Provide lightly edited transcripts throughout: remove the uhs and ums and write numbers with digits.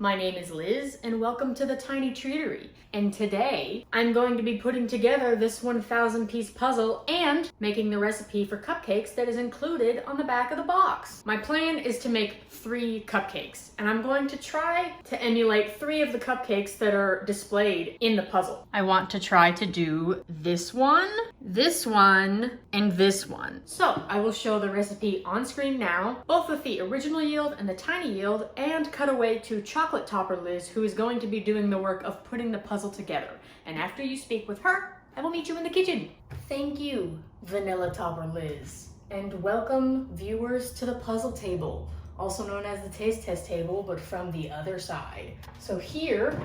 My name is Liz and welcome to the Tiny Treatery. And today I'm going to be putting together this 1,000 piece puzzle and making the recipe for cupcakes that is included on the back of the box. My plan is to make 3 cupcakes and I'm going to try to emulate 3 of the cupcakes that are displayed in the puzzle. I want to try to do this one, and this one. So I will show the recipe on screen now, both with the original yield and the tiny yield, and cut away to chocolate topper Liz, who is going to be doing the work of putting the puzzle together. And after you speak with her, I will meet you in the kitchen. Thank you, vanilla topper Liz. And welcome viewers to the puzzle table, also known as the taste test table, but from the other side. So here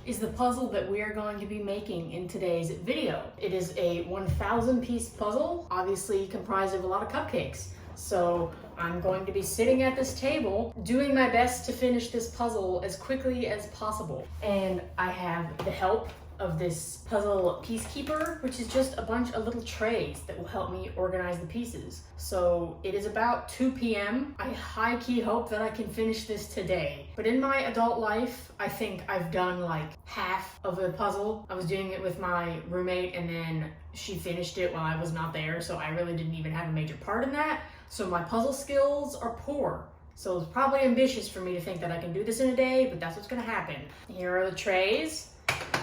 is the puzzle that we are going to be making in today's video. It is a 1,000 piece puzzle, obviously comprised of a lot of cupcakes. So I'm going to be sitting at this table doing my best to finish this puzzle as quickly as possible. And I have the help of this puzzle peacekeeper, which is just a bunch of little trays that will help me organize the pieces. So it is about 2 p.m. I high-key hope that I can finish this today. But in my adult life, I think I've done like half of the puzzle. I was doing it with my roommate and then she finished it while I was not there, so I really didn't even have a major part in that. So my puzzle skills are poor. So it's probably ambitious for me to think that I can do this in a day, but that's what's gonna happen. Here are the trays.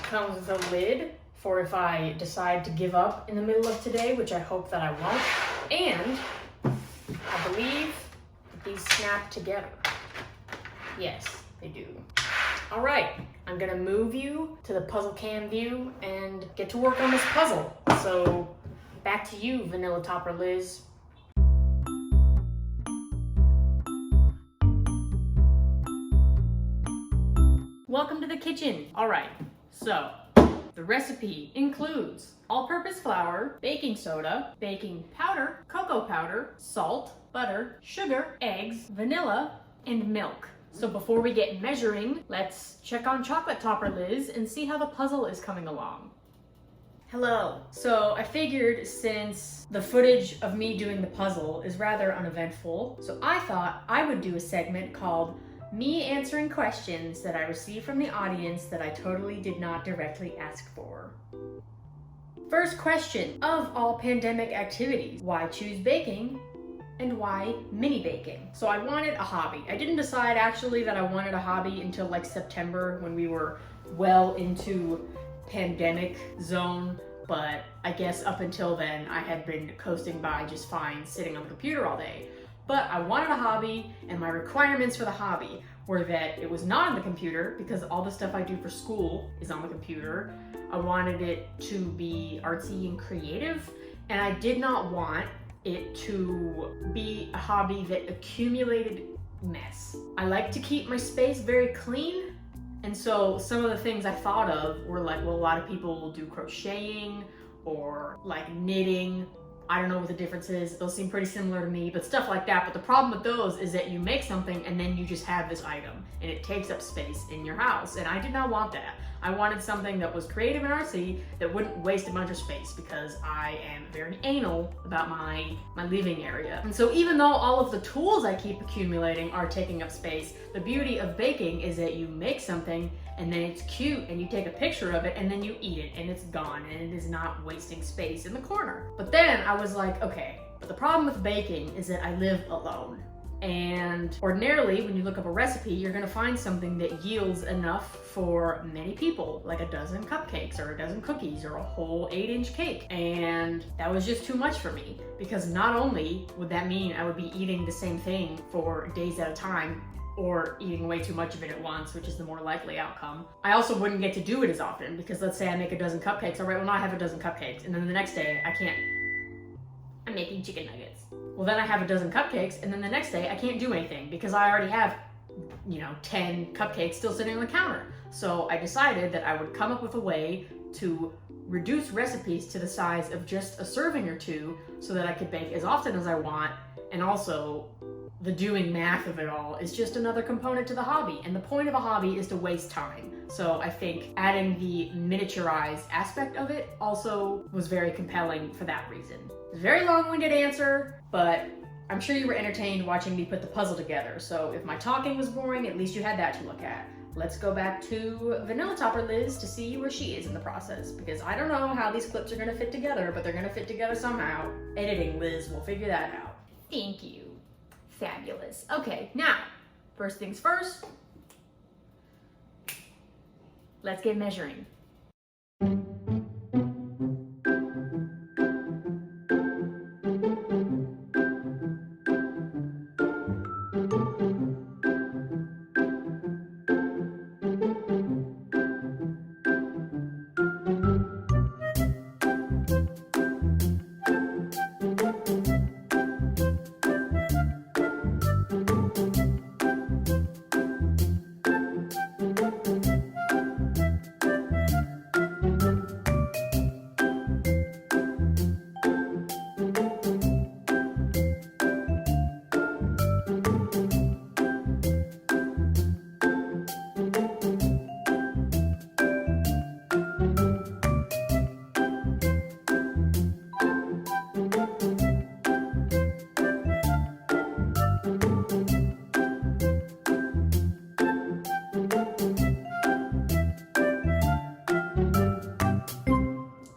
Comes with a lid for if I decide to give up in the middle of today, which I hope that I won't. And I believe that these snap together. Yes, they do. All right, I'm gonna move you to the puzzle cam view and get to work on this puzzle. So back to you, vanilla topper Liz. Welcome to the kitchen. All right, so the recipe includes all-purpose flour, baking soda, baking powder, cocoa powder, salt, butter, sugar, eggs, vanilla, and milk. So before we get measuring, let's check on chocolate topper Liz and see how the puzzle is coming along. Hello. So I figured since the footage of me doing the puzzle is rather uneventful, so I thought I would do a segment called me answering questions that I received from the audience that I totally did not directly ask for. First question, of all pandemic activities, why choose baking and why mini baking? So I wanted a hobby. I didn't decide actually that I wanted a hobby until like September when we were well into pandemic zone, but I guess up until then I had been coasting by just fine sitting on the computer all day. But I wanted a hobby, and my requirements for the hobby were that it was not on the computer because all the stuff I do for school is on the computer. I wanted it to be artsy and creative, and I did not want it to be a hobby that accumulated mess. I like to keep my space very clean, and so some of the things I thought of were like, well, a lot of people will do crocheting or like knitting. I don't know what the difference is. Those seem pretty similar to me, but stuff like that. But the problem with those is that you make something and then you just have this item and it takes up space in your house. And I did not want that. I wanted something that was creative and artsy that wouldn't waste a bunch of space because I am very anal about my living area. And so even though all of the tools I keep accumulating are taking up space, the beauty of baking is that you make something and then it's cute and you take a picture of it and then you eat it and it's gone and it is not wasting space in the corner. But then I was like, okay, but the problem with baking is that I live alone. And ordinarily, when you look up a recipe, you're gonna find something that yields enough for many people, like a dozen cupcakes or a dozen cookies or a whole 8-inch cake. And that was just too much for me because not only would that mean I would be eating the same thing for days at a time, or eating way too much of it at once, which is the more likely outcome. I also wouldn't get to do it as often because let's say I make a dozen cupcakes. All right, well now I have a dozen cupcakes and then the next day I can't. I'm making chicken nuggets. Well then I have a dozen cupcakes and then the next day I can't do anything because I already have, 10 cupcakes still sitting on the counter. So I decided that I would come up with a way to reduce recipes to the size of just a serving or two so that I could bake as often as I want, and also the doing math of it all is just another component to the hobby, and the point of a hobby is to waste time. So I think adding the miniaturized aspect of it also was very compelling for that reason. Very long-winded answer, but I'm sure you were entertained watching me put the puzzle together, so if my talking was boring, at least you had that to look at. let's go back to Vanilla Topper Liz to see where she is in the process, because I don't know how these clips are gonna fit together, but they're gonna fit together somehow. Editing Liz will figure that out. Thank you. Fabulous. Okay, now, first things first, let's get measuring.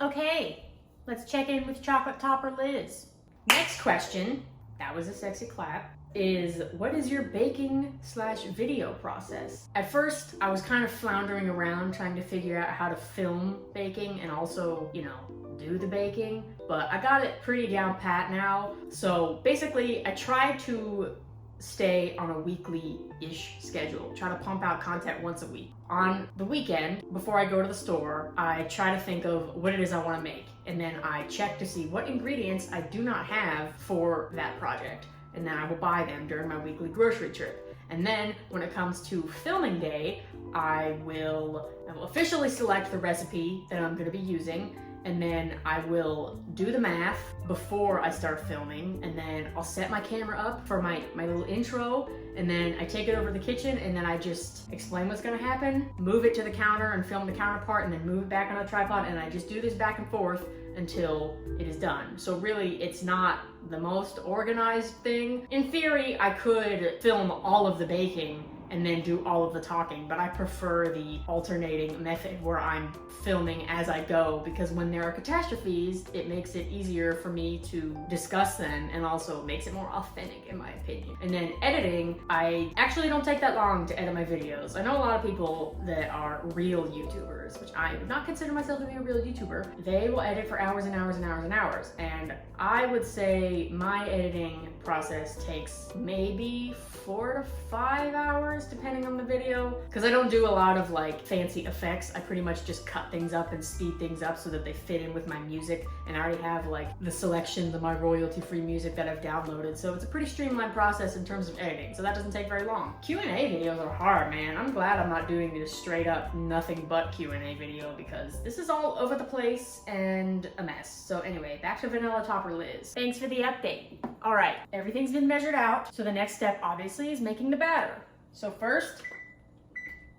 Okay, let's check in with Chocolate Topper Liz. Next question, that was a sexy clap, is what is your baking/video process? At first, I was kind of floundering around trying to figure out how to film baking and also, you know, do the baking, but I got it pretty down pat now. So basically, I try to stay on a weekly-ish schedule, try to pump out content once a week. On the weekend, before I go to the store, I try to think of what it is I want to make, and then I check to see what ingredients I do not have for that project, and then I will buy them during my weekly grocery trip. And then when it comes to filming day, I will officially select the recipe that I'm going to be using, and then I will do the math before I start filming, and then I'll set my camera up for my little intro, and then I take it over to the kitchen, and then I just explain what's gonna happen, move it to the counter and film the counterpart, and then move it back on a tripod, and I just do this back and forth until it is done. So really, it's not the most organized thing. In theory, I could film all of the baking and then do all of the talking, but I prefer the alternating method where I'm filming as I go, because when there are catastrophes, it makes it easier for me to discuss them and also makes it more authentic in my opinion. And then editing, I actually don't take that long to edit my videos. I know a lot of people that are real YouTubers, which I would not consider myself to be a real YouTuber. They will edit for hours and hours and hours and hours, and I would say my editing process takes maybe 4 to 5 hours depending on the video, because I don't do a lot of like fancy effects. I pretty much just cut things up and speed things up so that they fit in with my music, and I already have like the selections of my royalty-free music that I've downloaded, so it's a pretty streamlined process in terms of editing, so that doesn't take very long. Q&A videos are hard, man. I'm glad I'm not doing this straight up nothing but Q&A video, because this is all over the place and a mess. So anyway, back to Vanilla Topper Liz. Thanks for the update. All right, everything's been measured out, so the next step obviously is making the batter. So first,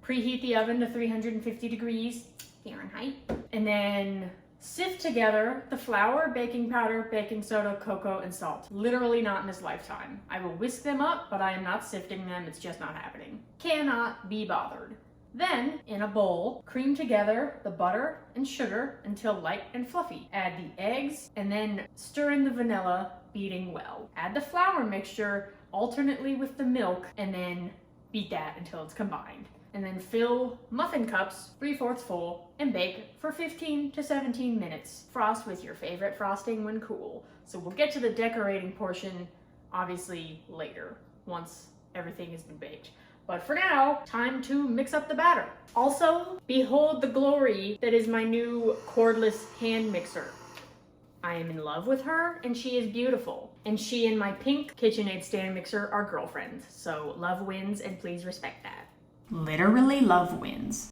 preheat the oven to 350 degrees Fahrenheit, and then sift together the flour, baking powder, baking soda, cocoa, and salt. Literally not in this lifetime. I will whisk them up, but I am not sifting them. It's just not happening. Cannot be bothered. Then, in a bowl, cream together the butter and sugar until light and fluffy. Add the eggs, and then stir in the vanilla, beating well. Add the flour mixture alternately with the milk, and then beat that until it's combined. And then fill muffin cups 3/4 full and bake for 15 to 17 minutes. Frost with your favorite frosting when cool. So we'll get to the decorating portion obviously later, once everything has been baked. But for now, time to mix up the batter. Also, behold the glory that is my new cordless hand mixer. I am in love with her, and she is beautiful. And she and my pink KitchenAid stand mixer are girlfriends. So love wins, and please respect that. Literally love wins.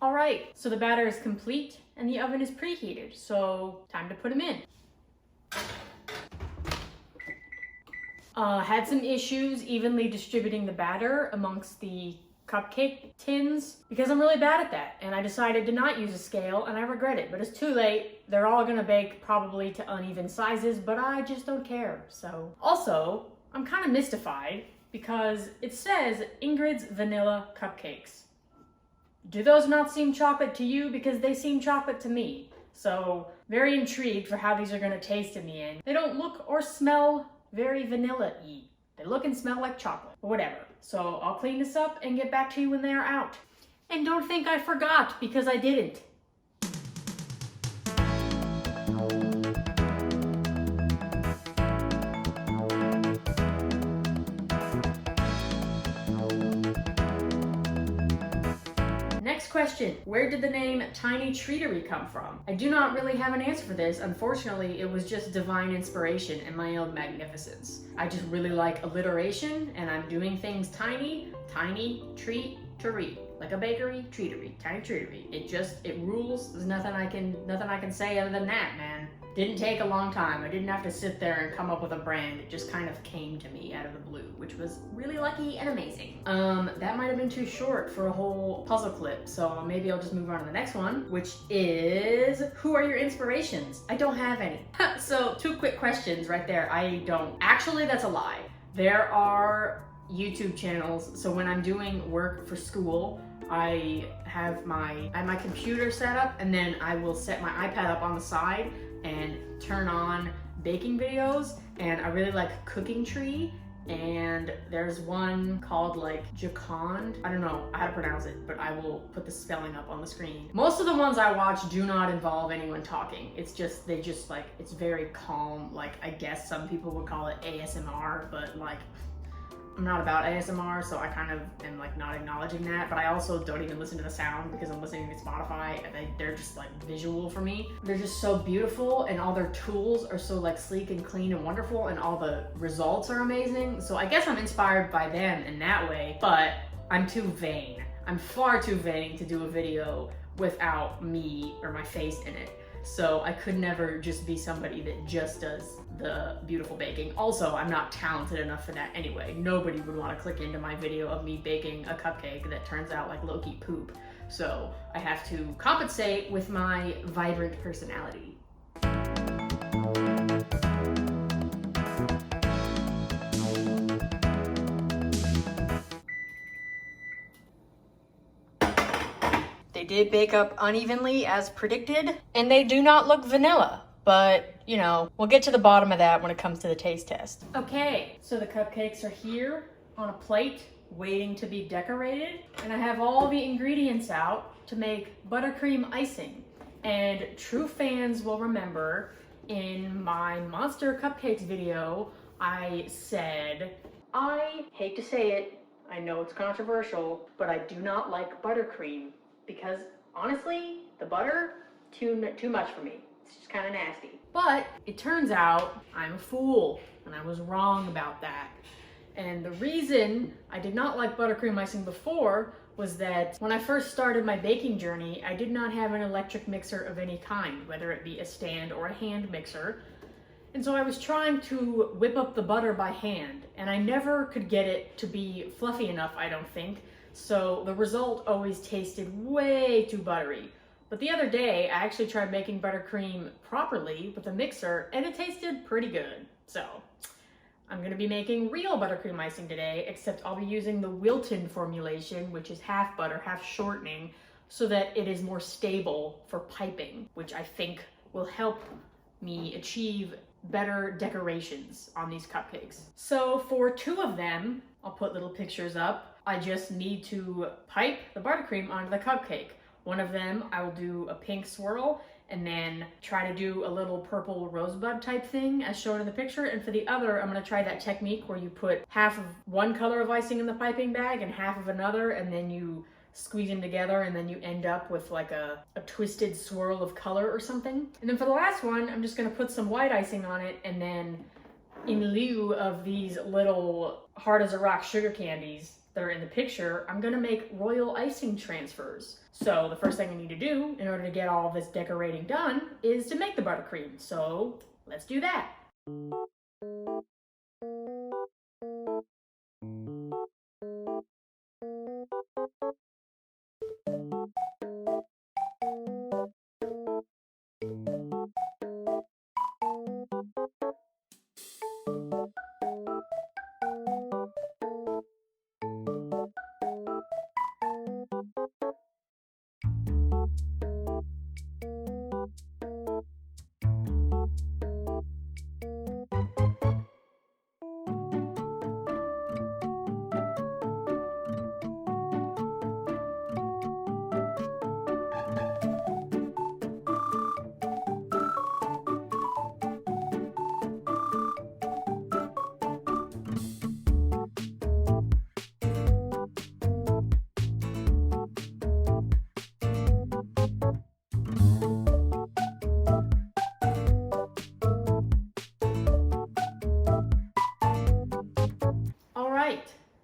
All right, so the batter is complete and the oven is preheated, so time to put them in. Had some issues evenly distributing the batter amongst the cupcake tins because I'm really bad at that, and I decided to not use a scale, and I regret it, but it's too late. They're all gonna bake probably to uneven sizes, but I just don't care. So also, I'm kind of mystified because it says Ingrid's Vanilla Cupcakes. Do those not seem chocolate to you? Because they seem chocolate to me. So very intrigued for how these are gonna taste in the end. They don't look or smell very vanilla-y. They look and smell like chocolate, but whatever. So I'll clean this up and get back to you when they are out. And don't think I forgot, because I didn't. Next question, where did the name Tiny Treatery come from? I do not really have an answer for this. Unfortunately, it was just divine inspiration and my own magnificence. I just really like alliteration, and I'm doing things tiny, treatery. Like a bakery, treatery, tiny treatery. It rules. There's nothing I can say other than that, man. Didn't take a long time. I didn't have to sit there and come up with a brand. It just kind of came to me out of the blue, which was really lucky and amazing. That might have been too short for a whole puzzle clip, so maybe I'll just move on to the next one, which is, who are your inspirations? I don't have any. So 2 quick questions right there. I don't. Actually, that's a lie. There are YouTube channels, so when I'm doing work for school, I have my computer set up, and then I will set my iPad up on the side and turn on baking videos, and I really like Cooking Tree, and there's one called like Jacond. I don't know how to pronounce it, but I will put the spelling up on the screen. Most of the ones I watch do not involve anyone talking. It's just, it's very calm. Like, I guess some people would call it ASMR, but like, I'm not about ASMR, so I kind of am like not acknowledging that, but I also don't even listen to the sound because I'm listening to Spotify, and they're just like visual for me. They're just so beautiful, and all their tools are so like sleek and clean and wonderful, and all the results are amazing. So I guess I'm inspired by them in that way, but I'm too vain. I'm far too vain to do a video without me or my face in it. So I could never just be somebody that just does the beautiful baking. Also, I'm not talented enough for that anyway. Nobody would want to click into my video of me baking a cupcake that turns out like low-key poop. So I have to compensate with my vibrant personality. They did bake up unevenly as predicted, and they do not look vanilla, but you know, we'll get to the bottom of that when it comes to the taste test. Okay, so the cupcakes are here on a plate, waiting to be decorated, and I have all the ingredients out to make buttercream icing. And true fans will remember in my Monster Cupcakes video, I said, I hate to say it, I know it's controversial, but I do not like buttercream. Because honestly, the butter, too much for me. It's just kind of nasty. But it turns out I'm a fool, and I was wrong about that. And the reason I did not like buttercream icing before was that when I first started my baking journey, I did not have an electric mixer of any kind, whether it be a stand or a hand mixer. And so I was trying to whip up the butter by hand, and I never could get it to be fluffy enough, I don't think. So the result always tasted way too buttery. But the other day, I actually tried making buttercream properly with a mixer, and it tasted pretty good. So I'm gonna be making real buttercream icing today, except I'll be using the Wilton formulation, which is half butter, half shortening, so that it is more stable for piping, which I think will help me achieve better decorations on these cupcakes. So for 2 of them, I'll put little pictures up. I just need to pipe the buttercream onto the cupcake. One of them, I will do a pink swirl and then try to do a little purple rosebud type thing as shown in the picture. And for the other, I'm gonna try that technique where you put half of one color of icing in the piping bag and half of another, and then you squeeze them together, and then you end up with like a twisted swirl of color or something. And then for the last one, I'm just gonna put some white icing on it, and then in lieu of these little hard as a rock sugar candies, that are in the picture, I'm gonna make royal icing transfers. So the first thing I need to do in order to get all of this decorating done is to make the buttercream. So let's do that.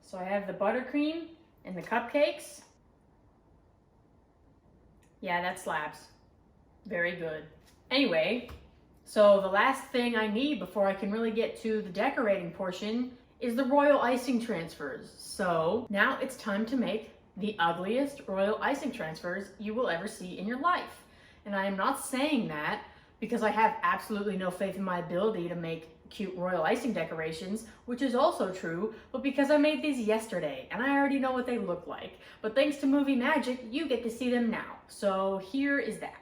So I have the buttercream and the cupcakes. Yeah, that slaps. Very good. Anyway, so the last thing I need before I can really get to the decorating portion is the royal icing transfers. So now it's time to make the ugliest royal icing transfers you will ever see in your life. And I am not saying that because I have absolutely no faith in my ability to make cute royal icing decorations, which is also true, but because I made these yesterday and I already know what they look like. But thanks to movie magic, you get to see them now. So here is that.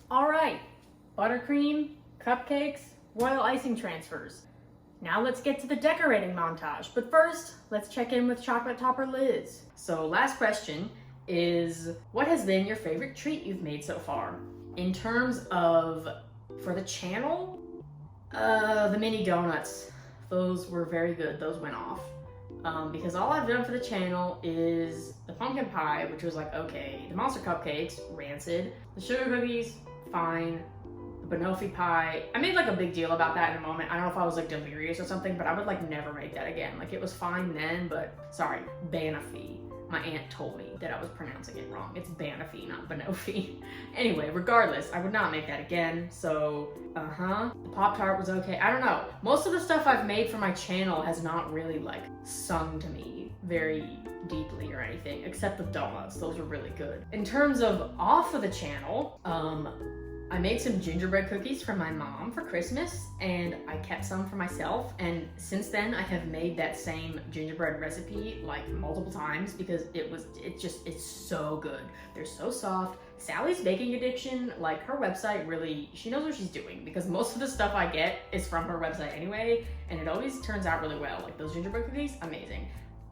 All right, buttercream, cupcakes, royal icing transfers. Now let's get to the decorating montage. But first, let's check in with Chocolate Topper Liz. So last question is, what has been your favorite treat you've made so far? In terms of, for the channel, the mini donuts. Those were very good, those went off. Because all I've done for the channel is the pumpkin pie, which was like, okay, the monster cupcakes, rancid, the sugar cookies, fine, the banoffee pie. I made like a big deal about that in a moment. I don't know if I was like delirious or something, but I would like never make that again. Like it was fine then, but sorry, banoffee. My aunt told me that I was pronouncing it wrong. It's banoffee, not banoffee. Anyway, regardless, I would not make that again. So, the Pop-Tart was okay. I don't know. Most of the stuff I've made for my channel has not really like sung to me very deeply or anything, except the donuts. Those were really good. In terms of off of the channel, I made some gingerbread cookies for my mom for Christmas, and I kept some for myself, and since then I have made that same gingerbread recipe like multiple times because it's so good. They're so soft. Sally's Baking Addiction, like her website really, she knows what she's doing because most of the stuff I get is from her website anyway, and it always turns out really well. Like those gingerbread cookies, amazing.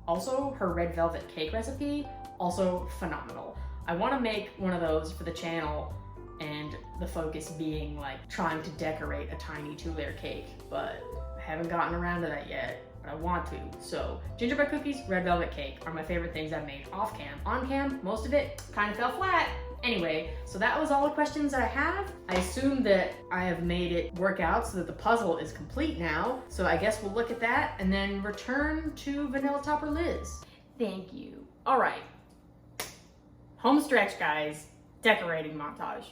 Also, her red velvet cake recipe, also phenomenal. I want to make one of those for the channel, and the focus being like trying to decorate a tiny 2-layer cake, but I haven't gotten around to that yet, but I want to. So gingerbread cookies, red velvet cake are my favorite things I've made off cam. On cam, most of it kind of fell flat, Anyway, so that was all the questions I have. I assume that I have made it work out so that the puzzle is complete now. So I guess we'll look at that and then return to Vanilla Topper Liz. Thank you. All right. Home stretch, guys. Decorating montage.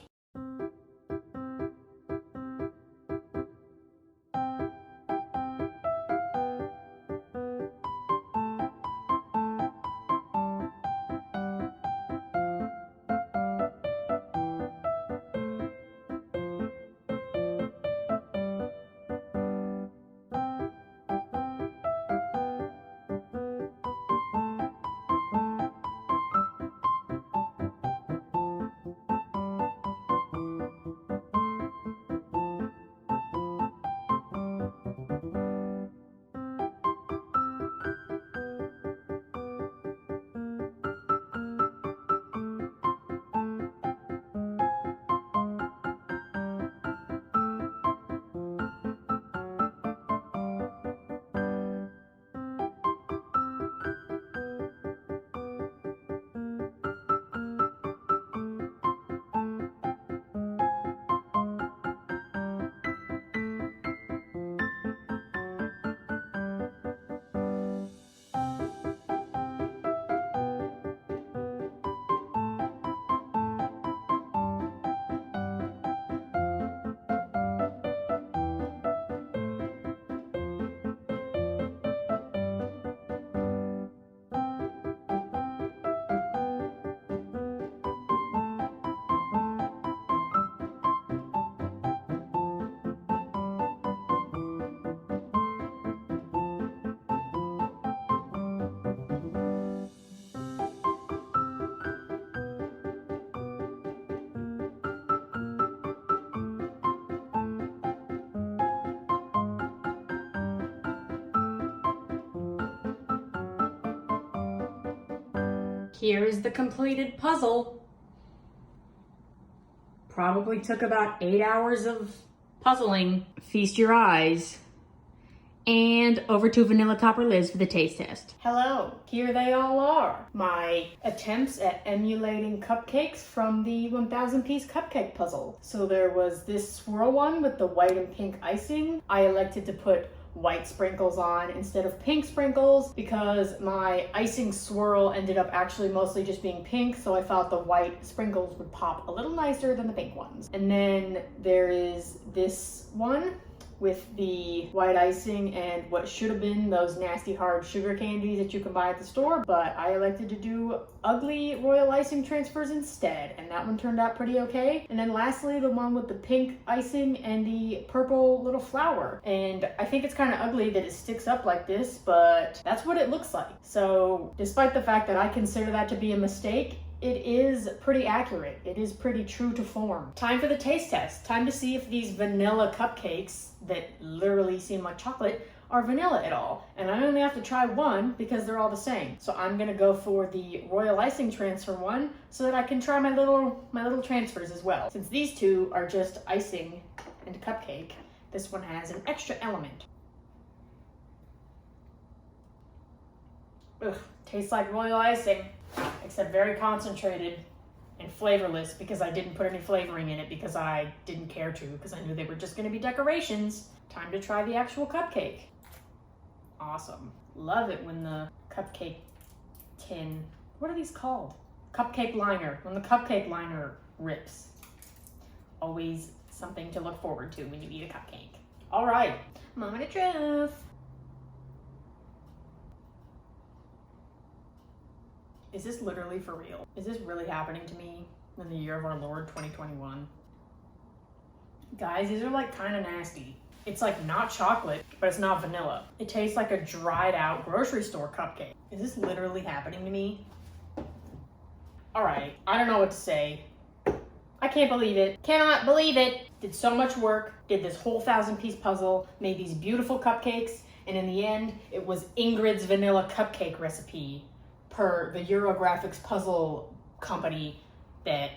Here is the completed puzzle. Probably took about 8 hours of puzzling. Feast your eyes. And over to Vanilla Topper Liz for the taste test. Hello, here they all are. My attempts at emulating cupcakes from the 1000 piece cupcake puzzle. So there was this swirl one with the white and pink icing. I elected to put white sprinkles on instead of pink sprinkles because my icing swirl ended up actually mostly just being pink, so I thought the white sprinkles would pop a little nicer than the pink ones. And then there is this one with the white icing and what should have been those nasty hard sugar candies that you can buy at the store, but I elected to do ugly royal icing transfers instead, and that one turned out pretty okay. And then lastly, the one with the pink icing and the purple little flower. And I think it's kind of ugly that it sticks up like this, but that's what it looks like. So despite the fact that I consider that to be a mistake, it is pretty accurate. It is pretty true to form. Time for the taste test. Time to see if these vanilla cupcakes that literally seem like chocolate are vanilla at all. And I only have to try one because they're all the same. So I'm gonna go for the royal icing transfer one so that I can try my little transfers as well. Since these two are just icing and cupcake, this one has an extra element. Ugh, tastes like royal icing, except very concentrated and flavorless because I didn't put any flavoring in it because I didn't care to, because I knew they were just gonna be decorations. Time to try the actual cupcake. Awesome. Love it when the cupcake tin, what are these called? Cupcake liner, when the cupcake liner rips. Always something to look forward to when you eat a cupcake. All right, moment of truth. Is this literally for real? Is this really happening to me in the year of our Lord 2021? Guys, these are like kind of nasty. It's like not chocolate, but it's not vanilla. It tastes like a dried out grocery store cupcake. Is this literally happening to me? All right, I don't know what to say. I can't believe it. Cannot believe it. Did so much work, did this whole 1000-piece puzzle, made these beautiful cupcakes, and in the end, it was Ingrid's vanilla cupcake recipe per the Eurographics puzzle company that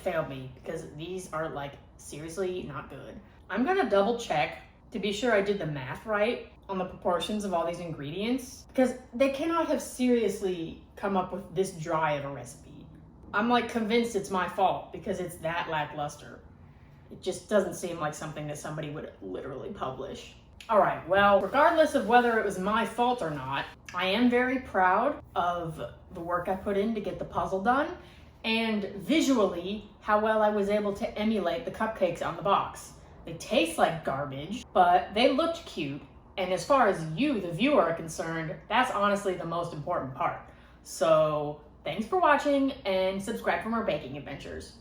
failed me, because these are like seriously not good. I'm gonna double check to be sure I did the math right on the proportions of all these ingredients, because they cannot have seriously come up with this dry of a recipe. I'm like convinced it's my fault because it's that lackluster. It just doesn't seem like something that somebody would literally publish. All right, well, regardless of whether it was my fault or not, I am very proud of the work I put in to get the puzzle done, and visually how well I was able to emulate the cupcakes on the box. They taste like garbage, but they looked cute, and as far as you, the viewer, are concerned, that's honestly the most important part. So thanks for watching, and subscribe for more baking adventures.